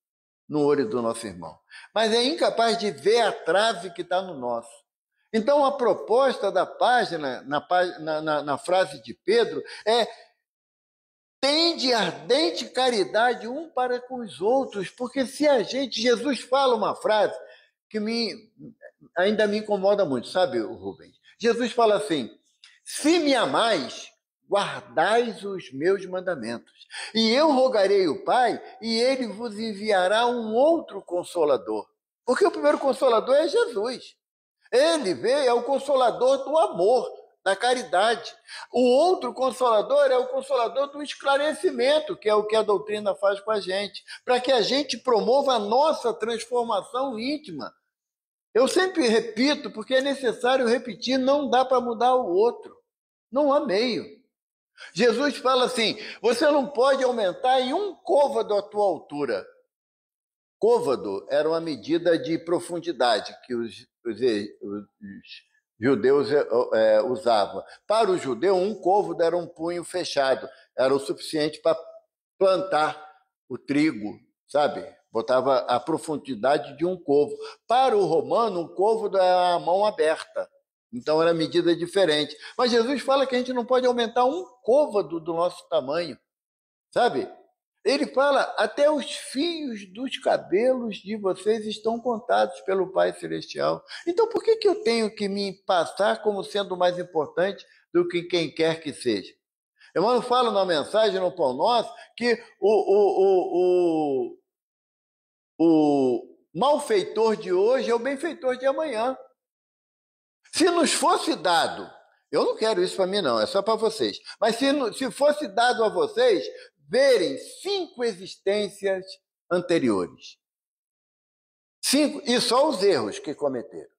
no olho do nosso irmão, mas é incapaz de ver a trave que está no nosso. Então, a proposta da página, na frase de Pedro, é: tende ardente caridade um para com os outros, porque se a gente... Jesus fala uma frase que ainda me incomoda muito, sabe, Rubens? Jesus fala assim: se me amais, guardais os meus mandamentos. E eu rogarei o Pai, e ele vos enviará um outro Consolador. Porque o primeiro Consolador é Jesus. Ele veio, é o Consolador do amor, da caridade. O outro Consolador é o Consolador do esclarecimento, que é o que a doutrina faz com a gente, para que a gente promova a nossa transformação íntima. Eu sempre repito, porque é necessário repetir, não dá para mudar o outro. Não há meio. Jesus fala assim: você não pode aumentar em um côvado a tua altura. Côvado era uma medida de profundidade que os judeus usavam. Para o judeu, um côvado era um punho fechado, era o suficiente para plantar o trigo, sabe? Botava a profundidade de um côvado. Para o romano, um côvado era a mão aberta. Então era medida diferente. Mas Jesus fala que a gente não pode aumentar um côvado do nosso tamanho, sabe? Ele fala: até os fios dos cabelos de vocês estão contados pelo Pai Celestial. Então por que eu tenho que me passar como sendo mais importante do que quem quer que seja? Emmanuel fala na mensagem no Pão Nosso que o malfeitor de hoje é o benfeitor de amanhã. Se nos fosse dado, eu não quero isso para mim não, é só para vocês, mas se fosse dado a vocês verem 5 existências anteriores, 5, e só os erros que cometeram.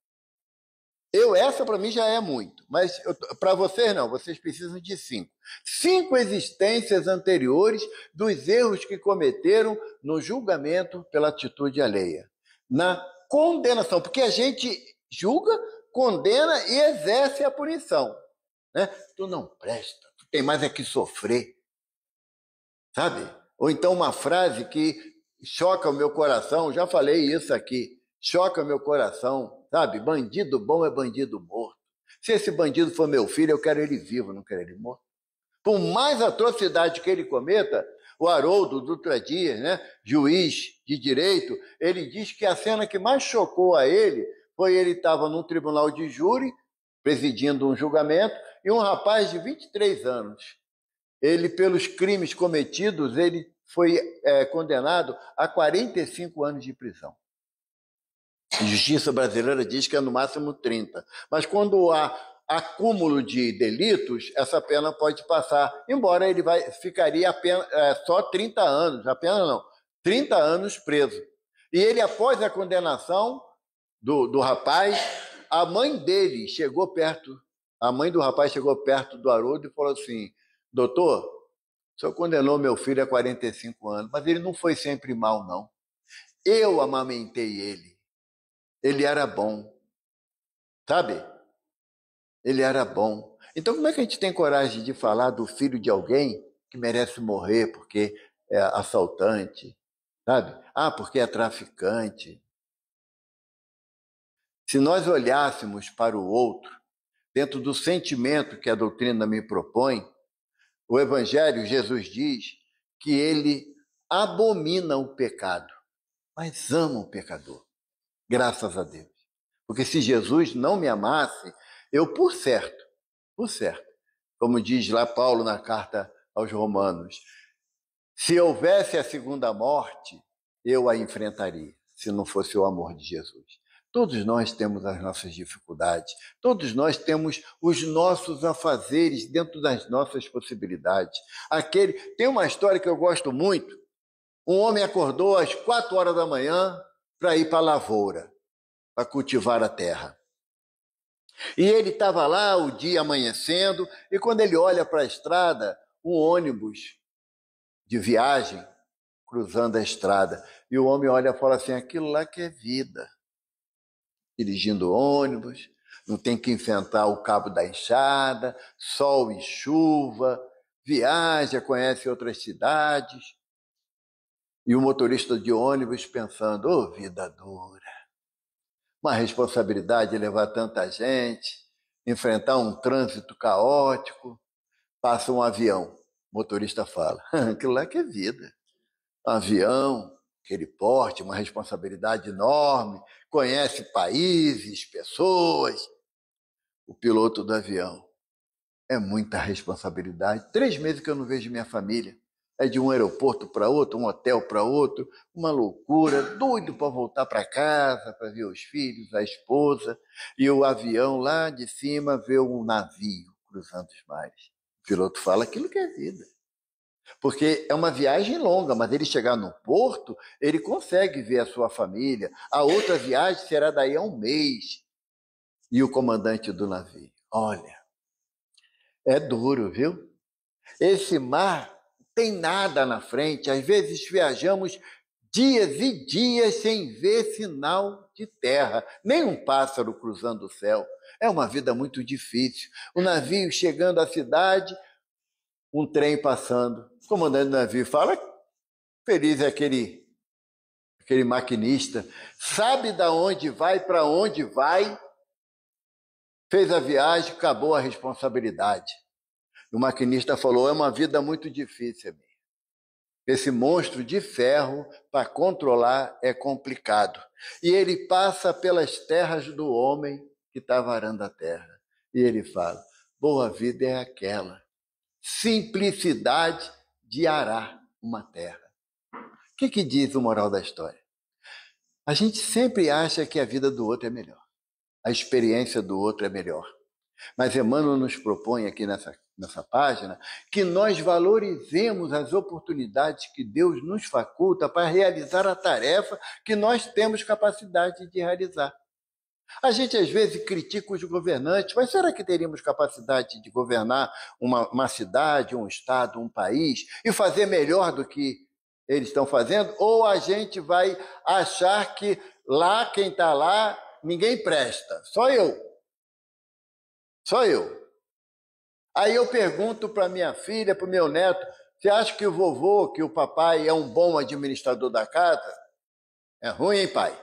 Essa para mim já é muito, mas para vocês não, vocês precisam de 5. 5 existências anteriores dos erros que cometeram no julgamento pela atitude alheia, na condenação, porque a gente julga, condena e exerce a punição, né? Tu não presta, tu tem mais é que sofrer, sabe? Ou então uma frase que choca o meu coração, já falei isso aqui, choca o meu coração, sabe? Bandido bom é bandido morto. Se esse bandido for meu filho, eu quero ele vivo, não quero ele morto. Por mais atrocidade que ele cometa, o Haroldo Dutra Dias, né, juiz de direito, ele diz que a cena que mais chocou a ele foi: ele estava num tribunal de júri, presidindo um julgamento, e um rapaz de 23 anos, ele, pelos crimes cometidos, ele foi condenado a 45 anos de prisão. A justiça brasileira diz que é no máximo 30. Mas quando há acúmulo de delitos, essa pena pode passar, embora ele ficaria apenas, só 30 anos, apenas não, 30 anos preso. E ele, após a condenação do rapaz, a mãe dele chegou perto, a mãe do rapaz chegou perto do Haroldo e falou assim: doutor, o senhor condenou meu filho a 45 anos, mas ele não foi sempre mal, não. Eu amamentei ele. Ele era bom. Sabe? Ele era bom. Então, como é que a gente tem coragem de falar do filho de alguém que merece morrer porque é assaltante? Sabe? Ah, porque é traficante. Se nós olhássemos para o outro, dentro do sentimento que a doutrina me propõe, o Evangelho, Jesus diz que ele abomina o pecado, mas ama o pecador, graças a Deus. Porque se Jesus não me amasse, eu, por certo, como diz lá Paulo na carta aos Romanos, se houvesse a segunda morte, eu a enfrentaria, se não fosse o amor de Jesus. Todos nós temos as nossas dificuldades, todos nós temos os nossos afazeres dentro das nossas possibilidades. Tem uma história que eu gosto muito. Um homem acordou às 4 horas da manhã para ir para a lavoura, para cultivar a terra. E ele estava lá, o dia amanhecendo, e quando ele olha para a estrada, um ônibus de viagem cruzando a estrada. E o homem olha e fala assim: aquilo lá que é vida. Dirigindo ônibus, não tem que enfrentar o cabo da enxada, sol e chuva, viaja, conhece outras cidades. E o motorista de ônibus pensando: ô, vida dura. Uma responsabilidade levar tanta gente, enfrentar um trânsito caótico. Passa um avião. O motorista fala: aquilo lá que é vida. Um avião, aquele porte, uma responsabilidade enorme, conhece países, pessoas. O piloto do avião: é muita responsabilidade. 3 meses que eu não vejo minha família. É de um aeroporto para outro, um hotel para outro, uma loucura, doido para voltar para casa, para ver os filhos, a esposa. E o avião lá de cima vê um navio cruzando os mares. O piloto fala: aquilo que é vida. Porque é uma viagem longa, mas ele chegar no porto, ele consegue ver a sua família. A outra viagem será daí a 1 mês. E o comandante do navio: olha, é duro, viu? Esse mar tem nada na frente. Às vezes viajamos dias e dias sem ver sinal de terra, nem um pássaro cruzando o céu. É uma vida muito difícil. O navio chegando à cidade, um trem passando. O comandante do navio fala: feliz é aquele maquinista, sabe da onde vai, para onde vai, fez a viagem, acabou a responsabilidade. O maquinista falou: é uma vida muito difícil, amigo. Esse monstro de ferro, para controlar, é complicado. E ele passa pelas terras do homem que está varando a terra. E ele fala: boa vida é aquela simplicidade de arar uma terra. O que diz o moral da história? A gente sempre acha que a vida do outro é melhor, a experiência do outro é melhor. Mas Emmanuel nos propõe aqui nessa página que nós valorizemos as oportunidades que Deus nos faculta para realizar a tarefa que nós temos capacidade de realizar. A gente às vezes critica os governantes, mas será que teríamos capacidade de governar uma cidade, um estado, um país e fazer melhor do que eles estão fazendo? Ou a gente vai achar que lá, quem está lá, ninguém presta, só eu. Só eu. Aí eu pergunto para minha filha, para o meu neto: você acha que o vovô, que o papai é um bom administrador da casa? É ruim, hein, pai?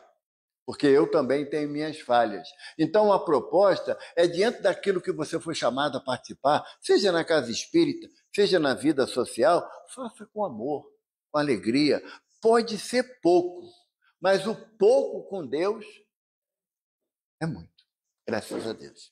Porque eu também tenho minhas falhas. Então, a proposta é, diante daquilo que você foi chamado a participar, seja na casa espírita, seja na vida social, faça com amor, com alegria. Pode ser pouco, mas o pouco com Deus é muito. Graças a Deus.